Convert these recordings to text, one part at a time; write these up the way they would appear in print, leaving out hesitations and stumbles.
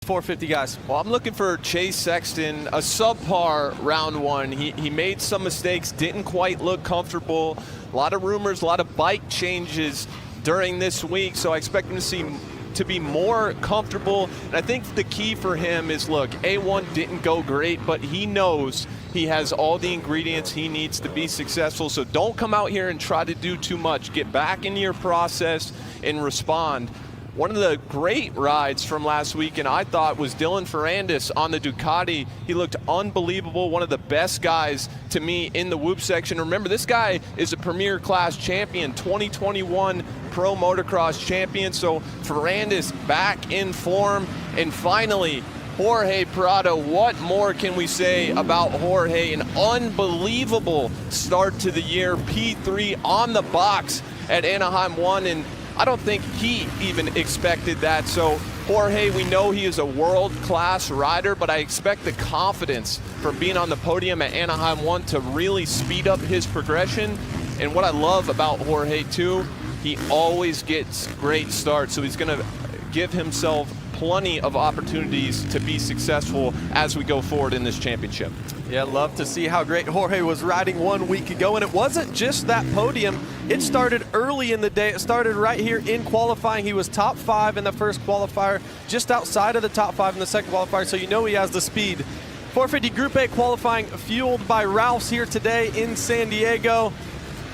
450 guys? Well, I'm looking for Chase Sexton, a subpar round one. He made some mistakes, didn't quite look comfortable. A lot of rumors, a lot of bike changes during this week, so I expect him to be more comfortable. And I think the key for him is, look, A1 didn't go great, but he knows he has all the ingredients he needs to be successful. So don't come out here and try to do too much. Get back into your process and respond. One of the great rides from last weekend, I thought, was Dylan Ferrandis on the Ducati. He looked unbelievable, one of the best guys to me in the Whoop section. Remember, this guy is a Premier Class champion, 2021 Pro Motocross champion. So Ferrandis back in form. And finally, Jorge Prado. What more can we say about Jorge? An unbelievable start to the year. P3 on the box at Anaheim 1, and I don't think he even expected that. So Jorge, we know he is a world-class rider, but I expect the confidence from being on the podium at Anaheim 1 to really speed up his progression. And what I love about Jorge too, he always gets great starts. So he's gonna give himself plenty of opportunities to be successful as we go forward in this championship. Yeah, love to see how great Jorge was riding 1 week ago. And it wasn't just that podium. It started early in the day. It started right here in qualifying. He was top 5 in the first qualifier, just outside of the top 5 in the second qualifier, so you know he has the speed. 450 Group A qualifying fueled by Rouse here today in San Diego.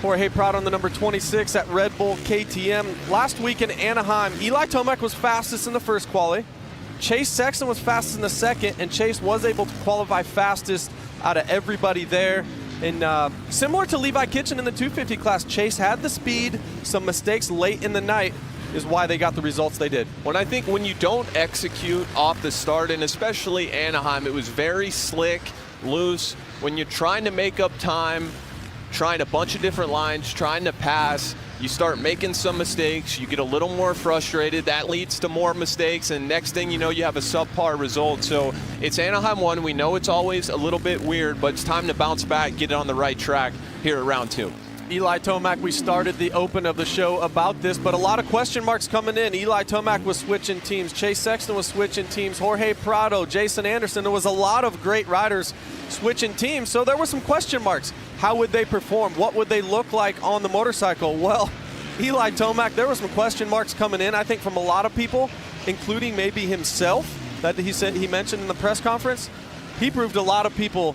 Jorge Prado on the number 26 at Red Bull KTM. Last week in Anaheim, Eli Tomac was fastest in the first quali. Chase Sexton was fastest in the second, and Chase was able to qualify fastest out of everybody there. And similar to Levi Kitchen in the 250 class, Chase had the speed. Some mistakes late in the night is why they got the results they did. When I think when you don't execute off the start, and especially Anaheim, it was very slick, loose. When you're trying to make up time, trying a bunch of different lines, trying to pass, you start making some mistakes, you get a little more frustrated, that leads to more mistakes, and next thing you know, you have a subpar result. So it's Anaheim 1, we know it's always a little bit weird, but it's time to bounce back, get it on the right track here at round 2. Eli Tomac, we started the open of the show about this, but a lot of question marks coming in. Eli Tomac was switching teams, Chase Sexton was switching teams, Jorge Prado, Jason Anderson. There was a lot of great riders switching teams, so there were some question marks. How would they perform? What would they look like on the motorcycle? Well, Eli Tomac, there were some question marks coming in, I think, from a lot of people, including maybe himself, that he mentioned in the press conference. He proved to a lot of people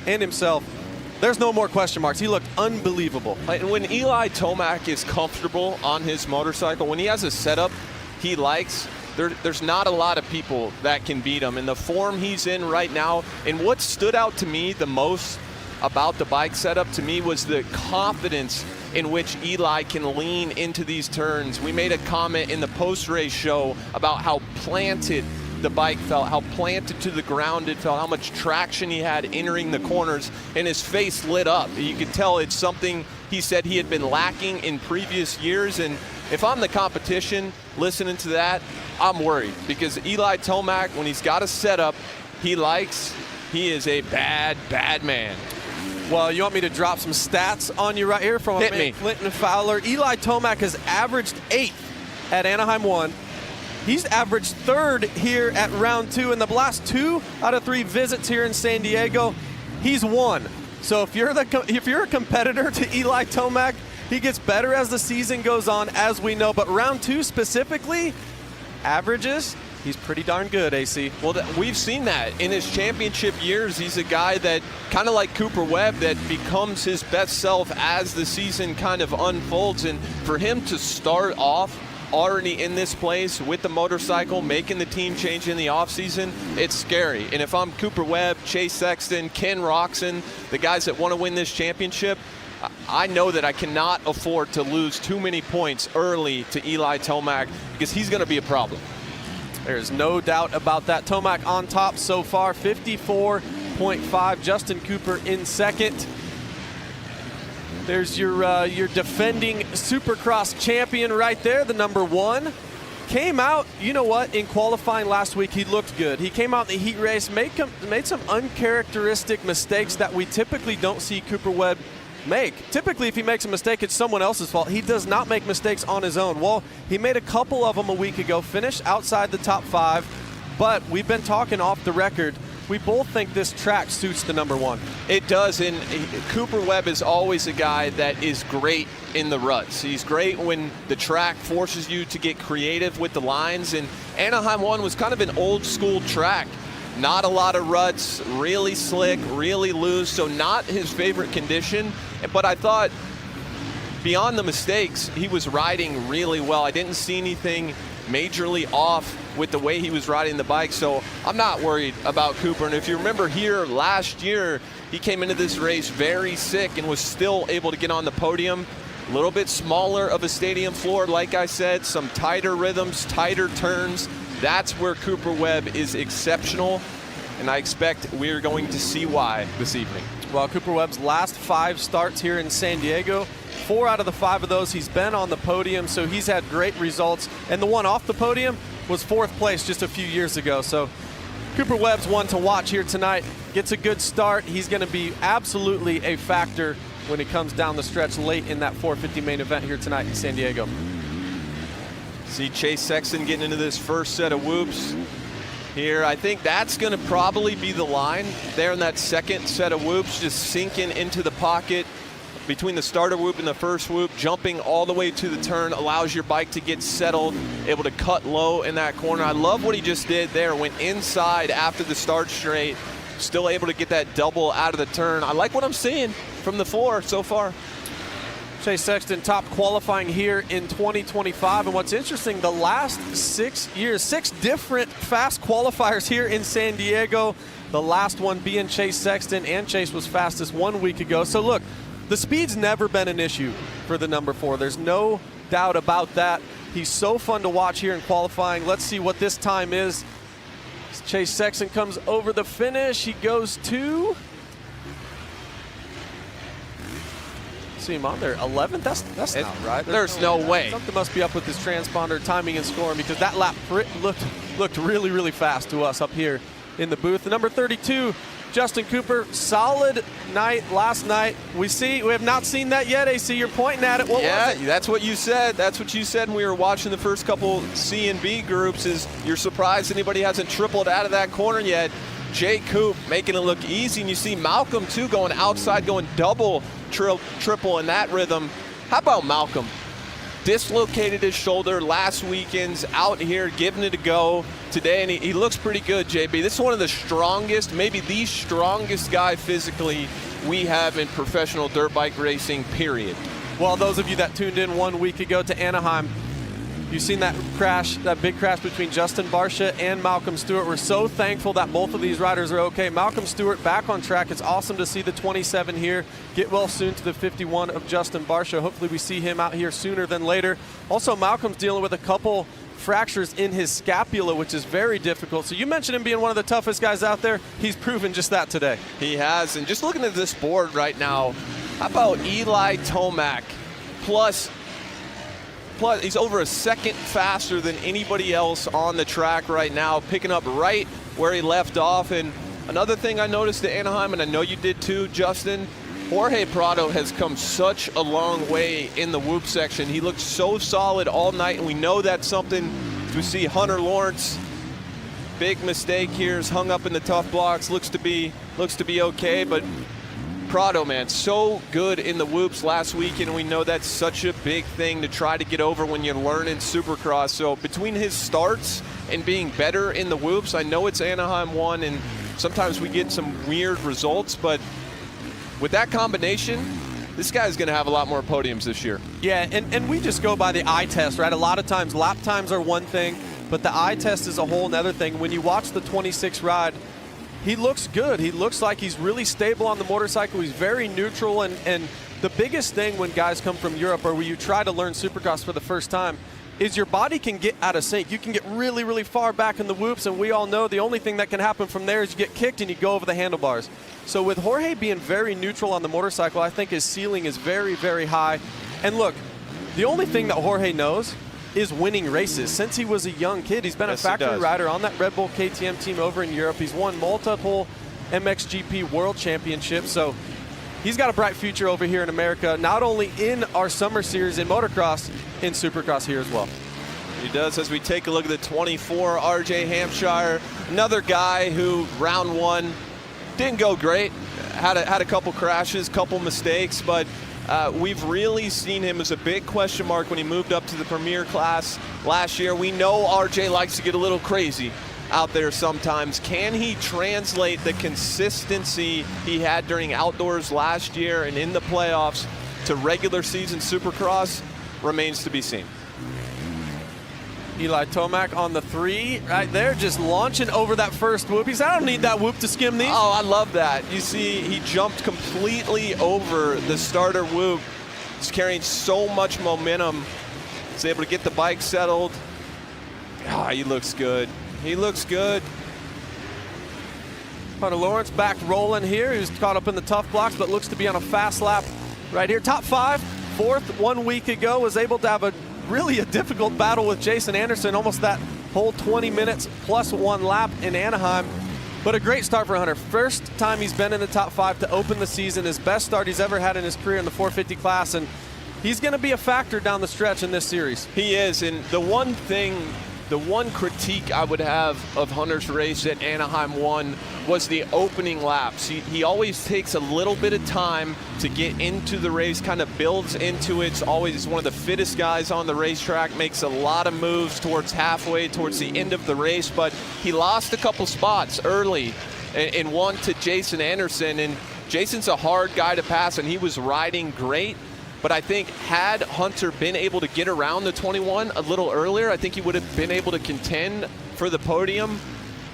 and himself, there's no more question marks. He looked unbelievable. And when Eli Tomac is comfortable on his motorcycle, when he has a setup he likes, there's not a lot of people that can beat him. And the form he's in right now, and what stood out to me the most about the bike setup to me was the confidence in which Eli can lean into these turns. We made a comment in the post-race show about how planted the bike felt, how planted to the ground it felt, how much traction he had entering the corners, and his face lit up. You could tell it's something he said he had been lacking in previous years. And if I'm the competition listening to that, I'm worried, because Eli Tomac, when he's got a setup he likes, he is a bad, bad man. Well, you want me to drop some stats on you right here from Clinton Fowler? Eli Tomac has averaged 8th at Anaheim 1. He's averaged 3rd here at round 2. In the last 2 out of 3 visits here in San Diego, he's won. So if you're a competitor to Eli Tomac, he gets better as the season goes on, as we know. But round 2 specifically, averages, he's pretty darn good, AC. Well, we've seen that in his championship years. He's a guy that, kind of like Cooper Webb, that becomes his best self as the season kind of unfolds. And for him to start off already in this place with the motorcycle, making the team change in the offseason, it's scary. And if I'm Cooper Webb, Chase Sexton, Ken Roxon, the guys that want to win this championship, I know that I cannot afford to lose too many points early to Eli Tomac, because he's going to be a problem. There's no doubt about that. Tomac on top so far, 54.5. Justin Cooper in second. There's your defending Supercross champion right there, the number 1. Came out, you know what, in qualifying last week, he looked good. He came out in the heat race, made some uncharacteristic mistakes that we typically don't see Cooper Webb make. Typically, if he makes a mistake, it's someone else's fault. He does not make mistakes on his own. Well, he made a couple of them a week ago, finished outside the top 5. But we've been talking off the record. We both think this track suits the number 1. It does, and Cooper Webb is always a guy that is great in the ruts. He's great when the track forces you to get creative with the lines, and Anaheim 1 was kind of an old school track. Not a lot of ruts, really slick, really loose, so not his favorite condition. But I thought, beyond the mistakes, he was riding really well. I didn't see anything majorly off with the way he was riding the bike, so I'm not worried about Cooper. And if you remember here last year, he came into this race very sick and was still able to get on the podium. A little bit smaller of a stadium floor, like I said, some tighter rhythms, tighter turns. That's where Cooper Webb is exceptional, and I expect we're going to see why this evening. Well, Cooper Webb's last 5 starts here in San Diego, 4 out of the 5 of those he's been on the podium, so he's had great results. And the one off the podium was 4th place just a few years ago. So Cooper Webb's one to watch here tonight. Gets a good start. He's going to be absolutely a factor when he comes down the stretch late in that 450 main event here tonight in San Diego. See Chase Sexton getting into this first set of whoops here. I think that's going to probably be the line there in that second set of whoops, just sinking into the pocket between the starter whoop and the first whoop, jumping all the way to the turn, allows your bike to get settled, able to cut low in that corner. I love what he just did there, went inside after the start straight, still able to get that double out of the turn. I like what I'm seeing from the 4 so far. Chase Sexton top qualifying here in 2025, and what's interesting, the last 6 years, 6 different fast qualifiers here in San Diego, the last one being Chase Sexton, and Chase was fastest 1 week ago. So look, the speed's never been an issue for the number 4. There's no doubt about that. He's so fun to watch here in qualifying. Let's see what this time is. Chase Sexton comes over the finish. He goes to, see him on there, 11th? That's not right. There's no way. Something must be up with his transponder timing and scoring, because that lap looked really, really fast to us up here in the booth. The number 32, Justin Cooper, solid night last night. We have not seen that yet, AC. You're pointing at it. What was it? That's what you said. That's what you said when we were watching the first couple C and B groups, is you're surprised anybody hasn't tripled out of that corner yet. Jay Coop making it look easy, and you see Malcolm too going outside, going double, triple in that rhythm. How about Malcolm? Dislocated his shoulder last weekend's out here, giving it a go today, and he looks pretty good, JB. This is one of the strongest, maybe the strongest guy physically we have in professional dirt bike racing, period. Well, those of you that tuned in 1 week ago to Anaheim, you've seen that crash, that big crash between Justin Barcia and Malcolm Stewart. We're so thankful that both of these riders are okay. Malcolm Stewart back on track. It's awesome to see the 27 here. Get well soon to the 51 of Justin Barcia. Hopefully we see him out here sooner than later. Also, Malcolm's dealing with a couple fractures in his scapula, which is very difficult. So you mentioned him being one of the toughest guys out there. He's proven just that today. He has, and just looking at this board right now, how about Eli Tomac plus he's over a second faster than anybody else on the track right now, picking up right where he left off. And another thing I noticed at Anaheim, and I know you did too, Justin, Jorge Prado has come such a long way in the whoop section. He looked so solid all night, and we know that's something. We see Hunter Lawrence, big mistake here, is hung up in the tough blocks, looks to be okay, but Prado, man, so good in the whoops last weekend, and we know that's such a big thing to try to get over when you're learning supercross. So between his starts and being better in the whoops, I know it's Anaheim 1, and sometimes we get some weird results, but with that combination, this guy's going to have a lot more podiums this year. Yeah, and we just go by the eye test, right? A lot of times lap times are one thing, but the eye test is a whole nother thing. When you watch the 26 ride, he looks good. He looks like he's really stable on the motorcycle. He's very neutral, and the biggest thing when guys come from Europe or when you try to learn supercross for the first time is your body can get out of sync. You can get really, really far back in the whoops, and we all know the only thing that can happen from there is you get kicked and you go over the handlebars. So with Jorge being very neutral on the motorcycle, I think his ceiling is very, very high. And look, the only thing that Jorge knows is winning races. Since he was a young kid, he's been a factory rider on that Red Bull KTM team over in Europe. He's won multiple MXGP World Championships, so he's got a bright future over here in America, not only in our summer series in motocross, in supercross here as well. He does. As we take a look at the 24, RJ Hampshire, another guy who round one didn't go great. Had a couple crashes, couple mistakes, but we've really seen him as a big question mark when he moved up to the Premier class last year. We know RJ likes to get a little crazy out there sometimes. Can he translate the consistency he had during outdoors last year and in the playoffs to regular season Supercross? Remains to be seen. Eli Tomac on the 3 right there, just launching over that first whoop. He said, I don't need that whoop to skim these. Oh, I love that. You see, he jumped completely over the starter whoop. He's carrying so much momentum. He's able to get the bike settled. Oh, he looks good. He looks good. Hunter Lawrence back rolling here. He was caught up in the tough blocks, but looks to be on a fast lap right here. Top 5, 4th 1 week ago, was able to have a really difficult battle with Jason Anderson, almost that whole 20 minutes plus 1 lap in Anaheim. But a great start for Hunter. First time he's been in the top 5 to open the season. His best start he's ever had in his career in the 450 class, and he's going to be a factor down the stretch in this series. He is, and the one critique I would have of Hunter's race at Anaheim 1 was the opening laps. He always takes a little bit of time to get into the race, kind of builds into it. He's always one of the fittest guys on the racetrack, makes a lot of moves towards halfway, towards the end of the race, but he lost a couple spots early and won to Jason Anderson, and Jason's a hard guy to pass, and he was riding great. But I think had Hunter been able to get around the 21 a little earlier, I think he would have been able to contend for the podium.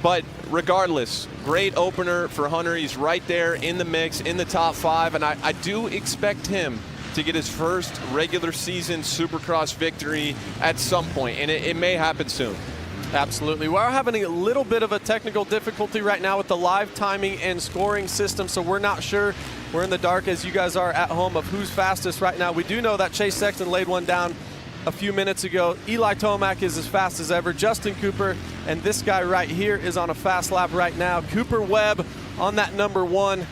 But regardless, great opener for Hunter. He's right there in the mix, in the top 5, and I do expect him to get his first regular season Supercross victory at some point, and it may happen soon. Absolutely. We're having a little bit of a technical difficulty right now with the live timing and scoring system, so we're not sure. We're in the dark as you guys are at home of who's fastest right now. We do know that Chase Sexton laid one down a few minutes ago. Eli Tomac is as fast as ever. Justin Cooper and this guy right here is on a fast lap right now. Cooper Webb on that number 1.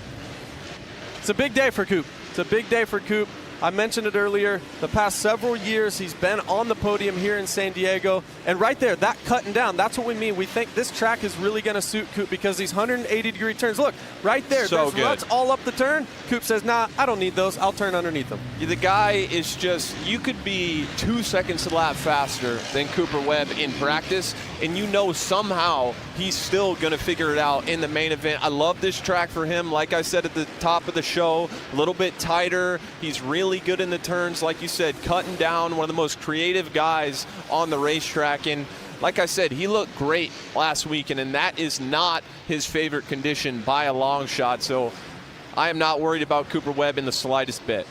It's a big day for Coop. It's a big day for Coop. I mentioned it earlier, the past several years he's been on the podium here in San Diego, and right there, that cutting down, that's what we mean. We think this track is really going to suit Coop because these 180-degree turns, look, right there, so there's ruts all up the turn. Coop says, nah, I don't need those, I'll turn underneath them. The guy is just, you could be 2 seconds a lap faster than Cooper Webb in practice, and you know somehow he's still going to figure it out in the main event. I love this track for him. Like I said at the top of the show, a little bit tighter. He's really good in the turns, like you said, cutting down, one of the most creative guys on the racetrack. And like I said, he looked great last weekend, and that is not his favorite condition by a long shot. So I am not worried about Cooper Webb in the slightest bit.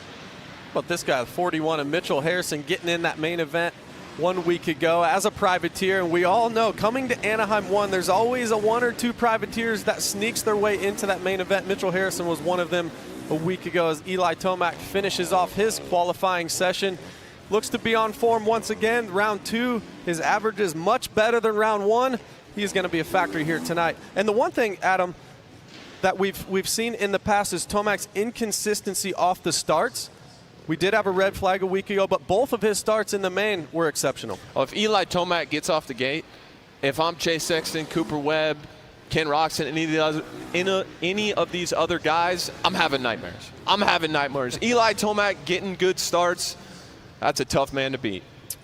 But this guy, 41, and Mitchell Harrison getting in that main event 1 week ago as a privateer, and we all know coming to Anaheim 1, there's always a 1 or 2 privateers that sneaks their way into that main event. Mitchell Harrison was one of them a week ago as Eli Tomac finishes off his qualifying session. Looks to be on form once again. Round 2, his average is much better than round 1. He's going to be a factor here tonight. And the one thing, Adam, that we've seen in the past is Tomac's inconsistency off the starts. We did have a red flag a week ago, but both of his starts in the main were exceptional. Well, if Eli Tomac gets off the gate, if I'm Chase Sexton, Cooper Webb, Ken Roxon, any of these other guys, I'm having nightmares. Eli Tomac getting good starts, that's a tough man to beat.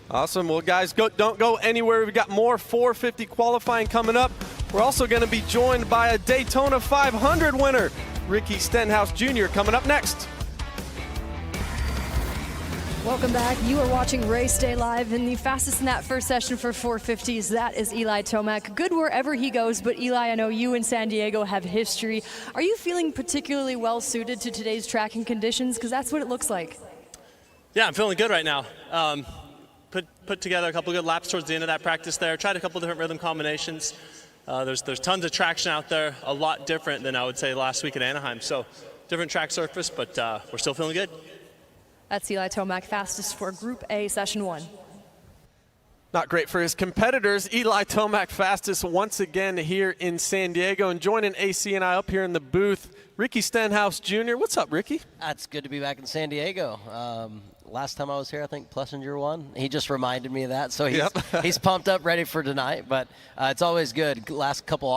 Awesome. Well, guys, don't go anywhere. We've got more 450 qualifying coming up. We're also going to be joined by a Daytona 500 winner, Ricky Stenhouse Jr., coming up next. Welcome back. You are watching Race Day Live, and the fastest in that first session for 450s, that is Eli Tomac. Good wherever he goes, but Eli, I know you in San Diego have history. Are you feeling particularly well suited to today's tracking conditions? Because that's what it looks like. Yeah, I'm feeling good right now. Put together a couple good laps towards the end of that practice there. Tried a couple different rhythm combinations. There's tons of traction out there, a lot different than I would say last week at Anaheim. So different track surface, but we're still feeling good. That's Eli Tomac, fastest for Group A, Session 1. Not great for his competitors. Eli Tomac fastest once again here in San Diego. And joining AC and I up here in the booth, Ricky Stenhouse Jr. What's up, Ricky? It's good to be back in San Diego. Last time I was here, I think Plessinger won. He just reminded me of that, so he's pumped up, ready for tonight. But it's always good. Last couple